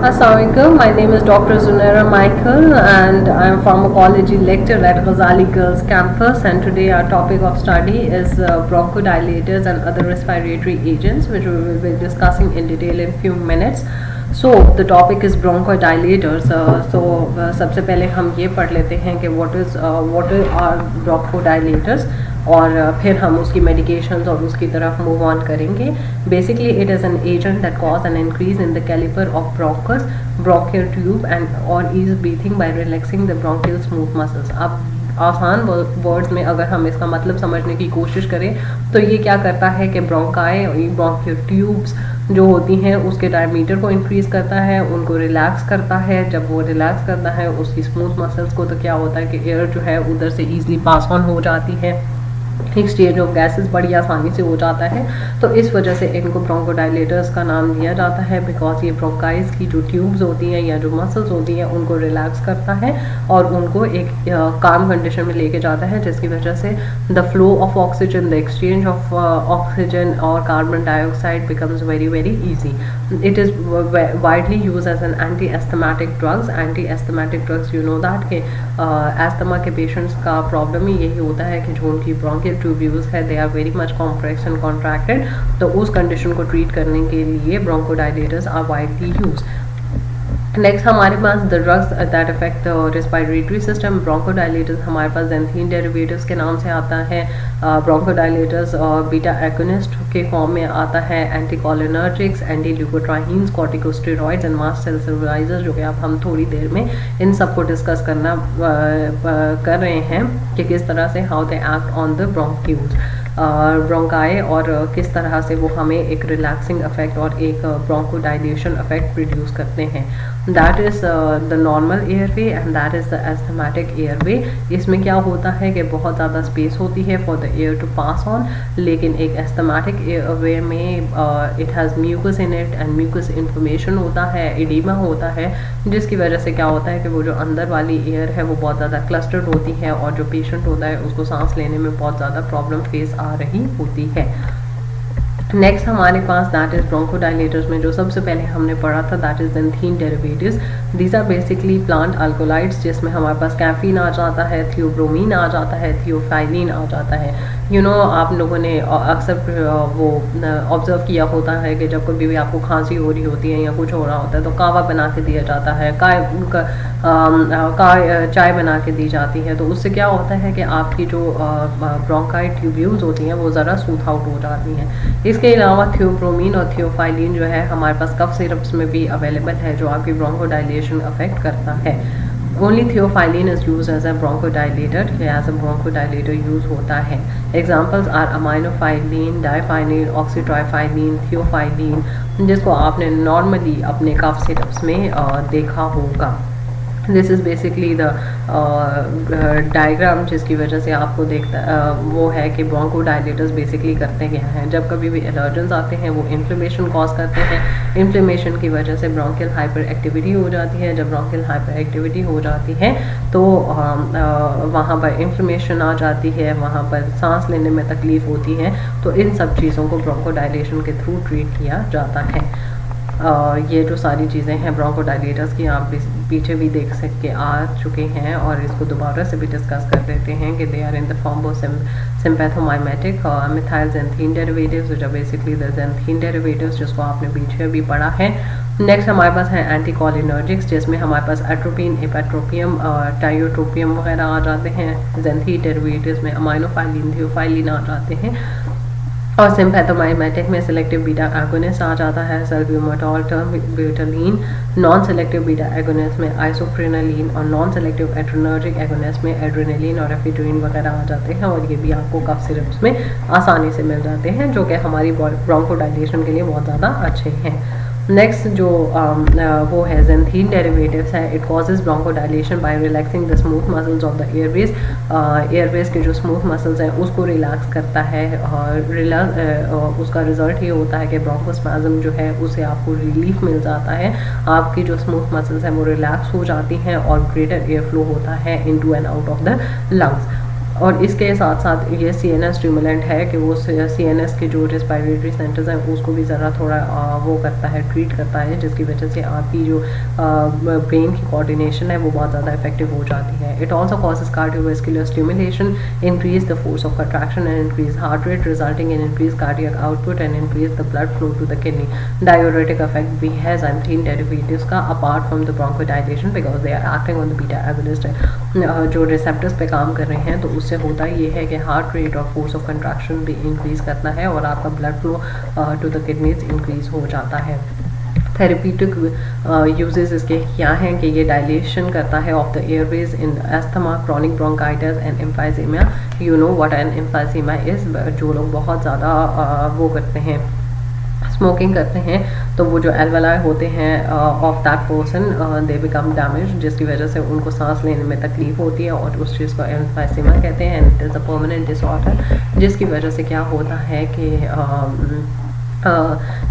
Assalamualaikum. My name is Dr. Zunaira Michael and I am pharmacology lecturer at Ghazali Girls Campus, and today our topic of study is bronchodilators and other respiratory agents, which we will be discussing in detail in few minutes. So the topic is bronchodilators. सबसे पहले हम ये पढ़ लेते हैं कि what are bronchodilators, और फिर हम उसकी मेडिकेशंस और उसकी तरफ मूव ऑन करेंगे. Basically it is an agent that cause an increase in the caliper of bronchus bronchial tube and और ease breathing by relaxing the bronchial smooth muscles. अब आसान वर्ड्स में अगर हम इसका मतलब समझने की कोशिश करें तो ये क्या करता है कि ब्रोंकाई ब्रोंकियल ट्यूब्स जो होती हैं उसके डायमीटर को इंक्रीज़ करता है, उनको रिलैक्स करता है. जब वो रिलैक्स करता है उसकी स्मूथ मसल्स को, तो क्या होता है कि एयर जो है उधर से ईजिली पास ऑन हो जाती है, एक्सचेंज ऑफ गैसेस बड़ी आसानी से हो जाता है. तो इस वजह से इनको ब्रोंकोडाइलेटर्स का नाम दिया जाता है, बिकॉज ये ब्रोंकाइज की जो ट्यूब्स होती हैं या जो मसल्स होती हैं उनको रिलैक्स करता है और उनको एक काम कंडीशन में लेके जाता है, जिसकी वजह से the flow of oxygen, the exchange of oxygen और carbon dioxide becomes very very easy. It is widely use as an anti asthmatic drugs. Anti asthmatic drugs, you know that के एस्थमा के पेशेंट्स का problem ही यही होता है कि जो उनकी ब्रोंकियल ट्यूब्यूल्स है they are very much compressed and contracted. तो उस कंडीशन को ट्रीट करने के लिए bronchodilators are widely use. Next हमारे पास the drugs that affect respiratory system. Bronchodilators हमारे पास ज़ैंथीन डेरिवेटिव्स के नाम से आता है. ब्रोंकोडाइलेटर्स बीटा एगोनिस्ट के फॉर्म में आता है. Anticholinergics, anti leukotrienes, corticosteroids and mast cell stabilisers, जो कि अब हम थोड़ी देर में इन सब को डिस्कस करना कर रहे हैं कि किस तरह से how they act on the bronchioles bronchi और किस तरह से वो हमें एक रिलैक्सिंग इफेक्ट और एक ब्रोंकोडाइलेशन इफेक्ट प्रोड्यूस करते हैं. That is the normal airway and that is the asthmatic airway. इसमें क्या होता है कि बहुत ज़्यादा स्पेस होती है for the air to pass on, लेकिन एक एस्थमेटिक एयरवे में it has mucus in it and mucus information होता है, एडिमा होता है, जिसकी वजह से क्या होता है कि वो जो अंदर वाली एयर है वो बहुत ज़्यादा क्लस्टर्ड होती है और जो पेशेंट होता है उसको सांस लेने में बहुत ज़्यादा प्रॉब्लम फेस आ रही होती है. नेक्स्ट हमारे पास दैट इज़ ब्रोंकोडाइलेटर्स में जो सबसे पहले हमने पढ़ा था that is xanthine derivatives. These are basically plant alkaloids, जिसमें हमारे पास कैफीन आ जाता है, थियोब्रोमीन आ जाता है, थियोफाइलिन आ जाता है. यू नो आप लोगों ने अक्सर वो ऑब्जर्व किया होता है कि जब कभी भी आपको खांसी हो रही होती है या कुछ हो रहा होता है तो कावा बना के दिया जाता है, चाय बना के दी जाती है. तो उससे क्या होता है कि आपकी जो ब्रोंकाई ट्यूब्यूल्स होती हैं वो ज़रा सूथ आउट हो जाती हैं. इसके अलावा थियोब्रोमीन और थियोफाइलिन जो है हमारे पास कफ सिरप्स में भी अवेलेबल है, जो आपकी ब्रोंकोडाइलेशन अफेक्ट करता है. Only theophylline is use as a bronchodilator, as a bronchodilator use होता है. Examples are aminophylline, dyphylline, oxytriphylline, theophylline, जिसको आपने नॉर्मली अपने कफ सिरप्स में देखा होगा. This is basically the diagram जिसकी वजह से आपको वो है कि ब्रोंकोडाइलेटर्स बेसिकली करते क्या हैं. जब कभी भी एलर्जेंस आते हैं वो इन्फ्लेमेशन कॉज करते हैं. इन्फ्लेमेशन की वजह से ब्रोंकियल हाइपर एक्टिविटी हो जाती है. जब ब्रोंकियल हाइपर एक्टिविटी हो जाती है तो वहाँ पर इन्फ्लेमेशन आ जाती है, वहाँ पर सांस लेने में तकलीफ़ होती है. तो इन सब चीज़ों को ब्रोंकोडाइलेशन के थ्रू ट्रीट किया जाता है. ये जो सारी चीज़ें हैं ब्रोंकोडाइलेटर्स की आप पीछे भी देख सके आ चुके हैं और इसको दोबारा से भी डिस्कस कर देते हैं कि they are in the form of sympathomimetic methyl xanthine derivatives, जो बेसिकली द ज़ैंथीन डेरिवेटिव्स जिसको आपने पीछे भी पढ़ा है. नेक्स्ट हमारे पास है एंटीकोलिनर्जिक्स, जिसमें हमारे पास एट्रोपिन, एपेट्रोपियम, टाइयोट्रोपियम वगैरह आ जाते हैं. ज़ैंथीन डेरिवेटिव्स में अमाइनोफाइलिन, थियोफाइलिन आ जाते हैं. और सिम्पैथोमाइमेटिक में सेलेक्टिव बीटा एगोनिस्ट आ जाता है, सल्ब्यूटामॉल, टर्बिटोलिन. नॉन सेलेक्टिव बीटा एगोनिस्ट में आइसोप्रेनालिन और नॉन सेलेक्टिव एड्रेनर्जिक एगोनिस्ट में एड्रेनलिन और एफिड्रिन वगैरह आ जाते हैं. और ये भी आपको कफ सिरप्स में आसानी से मिल जाते हैं, जो कि हमारी ब्रोंकोडाइलेशन के लिए बहुत ज़्यादा अच्छे हैं. नेक्स्ट जो वो है ज़ैंथीन डेरिवेटिव्स है. It causes bronchodilation by relaxing the smooth muscles of the airways. Airways के जो स्मूथ मसल्स हैं उसको रिलैक्स करता है और उसका रिजल्ट ये होता है कि ब्रोंकोस्पैज्म जो है उससे आपको रिलीफ मिल जाता है. आपकी जो स्मूथ मसल्स हैं वो रिलैक्स हो जाती हैं और ग्रेटर एयर फ्लो होता है into and out of the lungs. और इसके साथ साथ ये CNS स्टिमुलेंट है कि वो CNS के जो रेस्पिरेटरी सेंटर्स हैं उसको भी ज़रा थोड़ा वो करता है, ट्रीट करता है, जिसकी वजह से आपकी जो ब्रेन की कोऑर्डिनेशन है वो बहुत ज़्यादा इफेक्टिव हो जाती है। It also causes cardiovascular stimulation, increase the force of contraction and increase heart rate, resulting in increase cardiac output and increase the blood flow to the kidney. Diuretic effect भी है xanthine derivatives का apart from the bronchodilation because they are acting on the beta agonist, जो receptors पे काम कर रहे हैं, तो उससे होता ये है कि हार्ट रेट और फोर्स ऑफ कंट्रैक्शन भी इंक्रीज करता है और आपका blood flow to the kidneys increase हो जाता है। थेरेप्यूटिक यूजेस इसके क्या हैं कि ये डायलेशन करता है of the airways in asthma, chronic bronchitis and emphysema. You know what an emphysema is. जो लोग बहुत ज़्यादा वो करते हैं, स्मोकिंग करते हैं, तो वो जो एल्वेलाई होते हैं of that person they become damage, जिसकी वजह से उनको सांस लेने में तकलीफ होती है और उस चीज़ को एम्फाइसीमिया कहते हैं। And it is a permanent disorder, जिसकी वजह से क्या होता है कि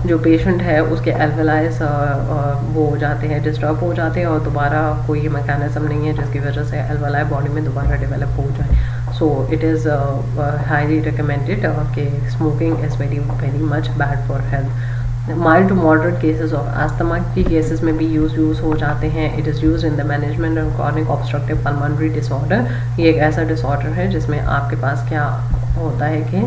जो पेशेंट है उसके एल्वेलाइज वो हो जाते हैं, डिस्टर्ब हो जाते हैं और दोबारा कोई मैकेनिज्म नहीं है जिसकी वजह से एल्वेलाई बॉडी में दोबारा डेवलप हो जाए। So it is highly recommended कि smoking is very very much bad for health. Mild to moderate cases of asthma की केसेस में भी यूज़ हो जाते हैं। It is use in the management of chronic obstructive pulmonary disorder. ये एक ऐसा डिसऑर्डर है जिसमें आपके पास क्या होता है कि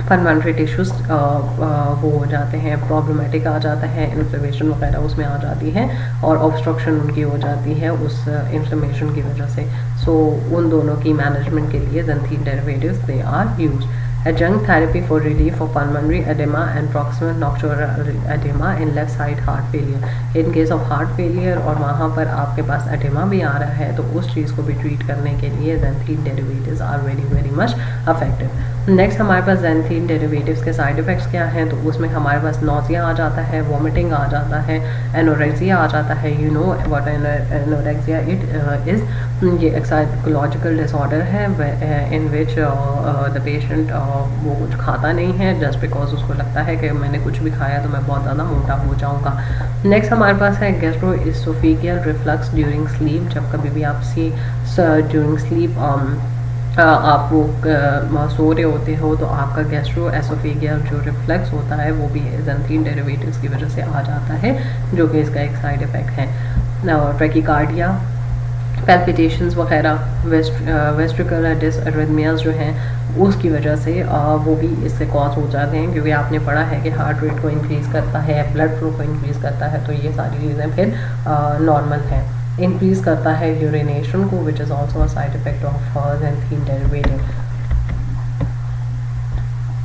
पल्मोनरी टिश्यूज वो हो जाते हैं, प्रॉब्लमेटिक आ जाता है, इन्फ्लेमेशन वगैरह उसमें आ जाती है और ऑब्स्ट्रक्शन उनकी हो जाती है उस इन्फ्लेमेशन की वजह से। सो उन दोनों की मैनेजमेंट के लिए xanthine derivatives they are used. Adjunct therapy for relief of pulmonary edema and proximal nocturnal edema in left side heart failure. In case of heart failure और वहाँ पर आपके पास edema भी आ रहा है तो उस चीज़ को भी ट्रीट करने के लिए xanthine derivatives are very very much effective. Next हमारे पास xanthine derivatives के साइड इफ़ेक्ट्स क्या हैं, तो उसमें हमारे पास नोज़िया आ जाता है, वॉमिटिंग आ जाता है, एनोरेक्सिया आ जाता है। You know what anorexia it is. ये एक साइकोलॉजिकल डिसऑर्डर है इन विच द पेशेंट वो कुछ खाता नहीं है जस्ट बिकॉज उसको लगता है कि मैंने कुछ भी खाया तो मैं बहुत ज़्यादा मोटा हो जाऊँगा। नेक्स्ट हमारे पास है गैस्ट्रोइसोफेजियल रिफ्लक्स ड्यूरिंग स्लीप। जब कभी भी आप ड्यूरिंग स्लीप आप वो सो रहे होते हो तो आपका गैस्ट्रोएसोफेजियल जो रिफ्लेक्स होता है वो भी xanthine डेरिवेटिव्स की वजह से आ जाता है, जो कि इसका एक साइड इफ़ेक्ट है। ट्रैकीकार्डिया, पैल्पिटेशंस वगैरह, वेस्ट्रिकुलर डिसअरिथमियाज जो हैं उसकी वजह से वो भी इससे कॉज हो जाते हैं, क्योंकि आपने पढ़ा है कि हार्ट रेट को इंक्रीज़ करता है, ब्लड फ्लो को इंक्रीज़ करता है, तो ये सारी चीज़ें फिर नॉर्मल हैं। इंक्रीज़ करता है यूरिनेशन को which is also a side effect of xanthine derivative.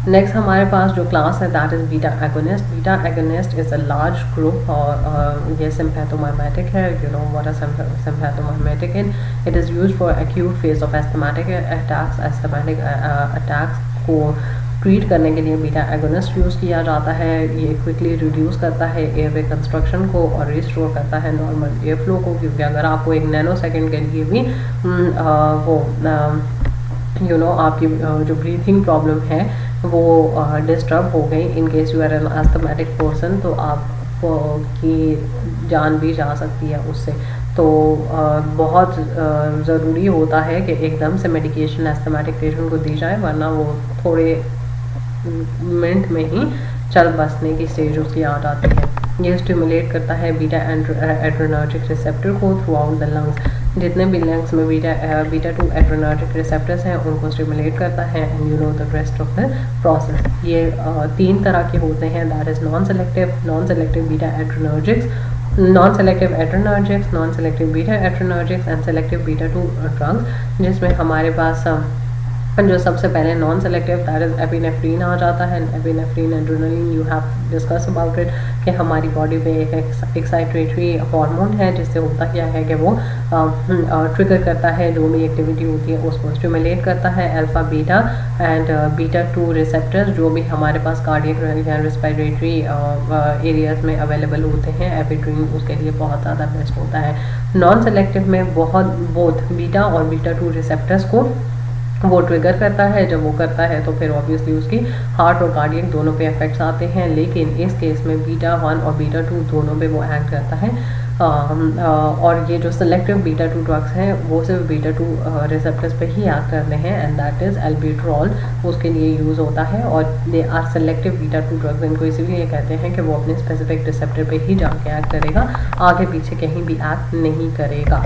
Next हमारे पास जो क्लास है that is beta agonist. Beta agonist is a large group और ये सिम्पैथोमाइमेटिक है। You know what is sympathomimetic in. It is used for acute phase of asthmatic attacks. Asthmatic attacks को treat करने के लिए बीटा एगोनिस्ट यूज़ किया जाता है। ये क्विकली रिड्यूस करता है एयरवे कंस्ट्रक्शन को और रिस्टोर करता है नॉर्मल एयर फ्लो को, क्योंकि अगर आपको एक नैनो सेकेंड के लिए भी आपकी जो ब्रीथिंग प्रॉब्लम है वो डिस्टर्ब हो गई, in case you are an asthmatic person, तो आपकी जान भी जा सकती है उससे। तो बहुत ज़रूरी होता है कि एकदम से मेडिकेशन एस्थमेटिक पेशेंट को दी जाए, वरना वो थोड़े मिनट में ही चल बसने की स्टेज उसकी आ जाती है। ये स्टिमुलेट करता है बीटा एड्रेनर्जिक रिसेप्टर को थ्रू आउट द लंग्स। जितने भी लंग्स में बीटा 2 एड्रेनर्जिक रिसेप्टर्स हैं उनको स्टिमुलेट करता है and you know the rest of the process. ये 3 तरह के होते हैं, that is non selective beta adrenergics, non selective adrenergics, non selective beta adrenergics and selective beta 2 drugs, जिसमें हमारे पास जो सबसे पहले non selective that is epinephrine आ जाता है। Epinephrine adrenaline you have discuss about it कि हमारी बॉडी में एक एक्साइटेटरी हार्मोन है जिससे होता क्या है कि वो ट्रिगर करता है जो भी एक्टिविटी होती है उसको स्टिमुलेट करता है। Alpha beta and beta 2 receptors जो भी हमारे पास कार्डियक या रेस्पिरेटरी एरियाज में अवेलेबल होते हैं, एपिड्रीन उसके लिए बहुत ज़्यादा बेस्ट होता है। नॉन सेलेक्टिव में बोथ बीटा और बीटा 2 रिसेप्टर्स को वो ट्रिगर करता है। जब वो करता है तो फिर ऑब्वियसली उसकी हार्ट और कार्डियक दोनों पे इफेक्ट्स आते हैं, लेकिन इस केस में बीटा 1 और बीटा 2 दोनों पे वो एक्ट करता है। और ये जो सेलेक्टिव बीटा 2 ड्रग्स हैं वो सिर्फ बीटा 2 रिसेप्टर्स पे ही एक्ट करते हैं, एंड दैट इज़ एल्बिट्रॉल उसके लिए यूज़ होता है। और they are selective beta 2 drugs, इनको इसीलिए कहते हैं कि वो अपने स्पेसिफिक रिसेप्टर पे ही जाके एक्ट करेगा, आगे पीछे कहीं भी एक्ट नहीं करेगा।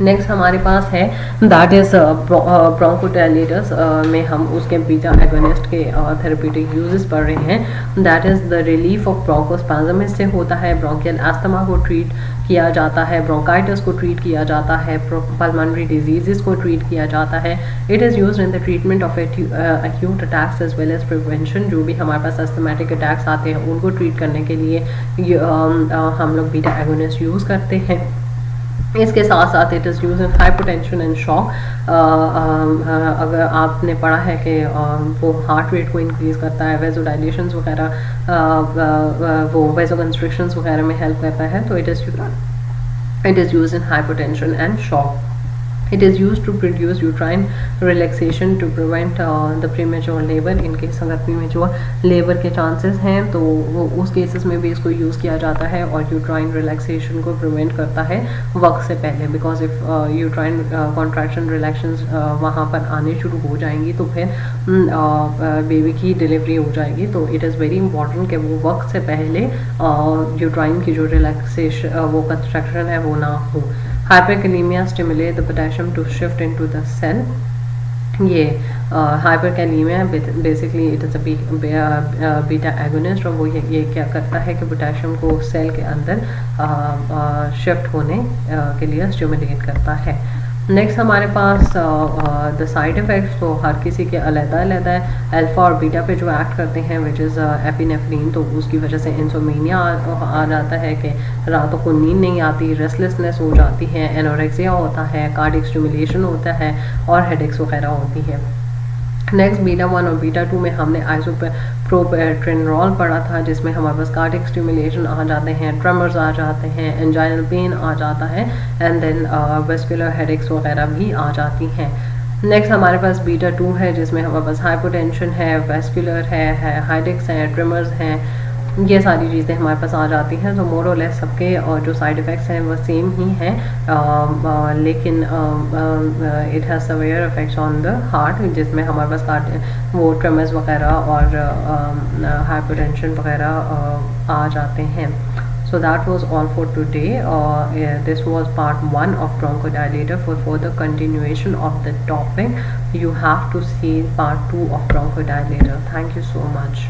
नेक्स्ट हमारे पास है दैट इज़ ब्रोंकोडायलेटर्स में हम उसके बीटा एगोनिस्ट के थेरेप्यूटिक यूजेस पढ़ रहे हैं। That is the relief of bronchospasm, इससे होता है। ब्रोंकियल अस्थमा को ट्रीट किया जाता है, ब्रोंकाइटिस को ट्रीट किया जाता है, पल्मोनरी डिजीजेस को ट्रीट किया जाता है। It is used in the treatment of acute attacks as well as prevention. जो भी हमारे पास सिस्टमैटिक अटैक्स आते हैं उनको ट्रीट करने के लिए हम लोग बीटा एगोनिस्ट यूज़ करते हैं। इसके साथ साथ it is use in hypotension and shock. अगर आपने पढ़ा है कि वो हार्ट रेट को इंक्रीज़ करता है, वेज़ोडाइलेशंस वगैरह, वो वेज़ोकंस्ट्रिक्शंस वगैरह में हेल्प करता है, तो it is use in hypotension and shock. It is used to produce uterine relaxation to prevent the premature labor. in case अगर premature labor के chances हैं तो उस cases में भी इसको यूज़ किया जाता है, और uterine relaxation को prevent करता है वक्त से पहले, because if uterine contraction relaxations वहाँ पर आने शुरू हो जाएंगी तो फिर बेबी की डिलीवरी हो जाएगी। तो इट इज़ वेरी इंपॉर्टेंट कि वो वक्त से पहले uterine की जो रिलैक्सेशन वो कंस्ट्रक्शन है वो ना हो। Hyperkalemia stimulate the potassium to shift into the cell. ये hyperkalemia basically it is a beta agonist, और वो ये क्या करता है कि पोटेशियम को सेल के अंदर शिफ्ट होने के लिए स्टिमुलेट करता है। नेक्स्ट हमारे पास द साइड इफ़ेक्ट्स तो हर किसी के अलग-अलग है। अल्फ़ा और बीटा पे जो एक्ट करते हैं विच इज़ एपिनेफ्रीन, तो उसकी वजह से इंसोमेनिया आ जाता है कि रातों को नींद नहीं आती, रेस्टलेसनेस हो जाती है, एनोरेक्सिया होता है, कार्डियक स्टिमुलेशन होता है, और हेडेक्स वगैरह होती है। नेक्स्ट बीटा 1 और बीटा 2 में हमने आइसोप्रोपेट्रेनोल पढ़ा था, जिसमें हमारे पास कार्डियक स्टिमुलेशन आ जाते हैं, ट्रेमर्स आ जाते हैं, एंजाइनल पेन आ जाता है, एंड देन वेस्कुलर हेडेक्स वगैरह भी आ जाती हैं। नेक्स्ट हमारे पास बीटा 2 है, जिसमें हमारे पास हाइपोटेंशन है, वेस्कुलर है हेडेक्स हैं, ट्रेमर्स हैं, ये सारी चीज़ें हमारे पास आ जाती हैं। तो मोर और लेस सबके और जो साइड इफ़ेक्ट्स हैं वो सेम ही हैं, लेकिन it has severe effects on the heart, जिसमें हमारे पास वो ट्रेमर्स वगैरह और हाइपरटेंशन वगैरह आ जाते हैं। So that was all for today. This was part 1 of bronchodilator. For further continuation of the topic, you have to see part 2 of bronchodilator. Thank you so much.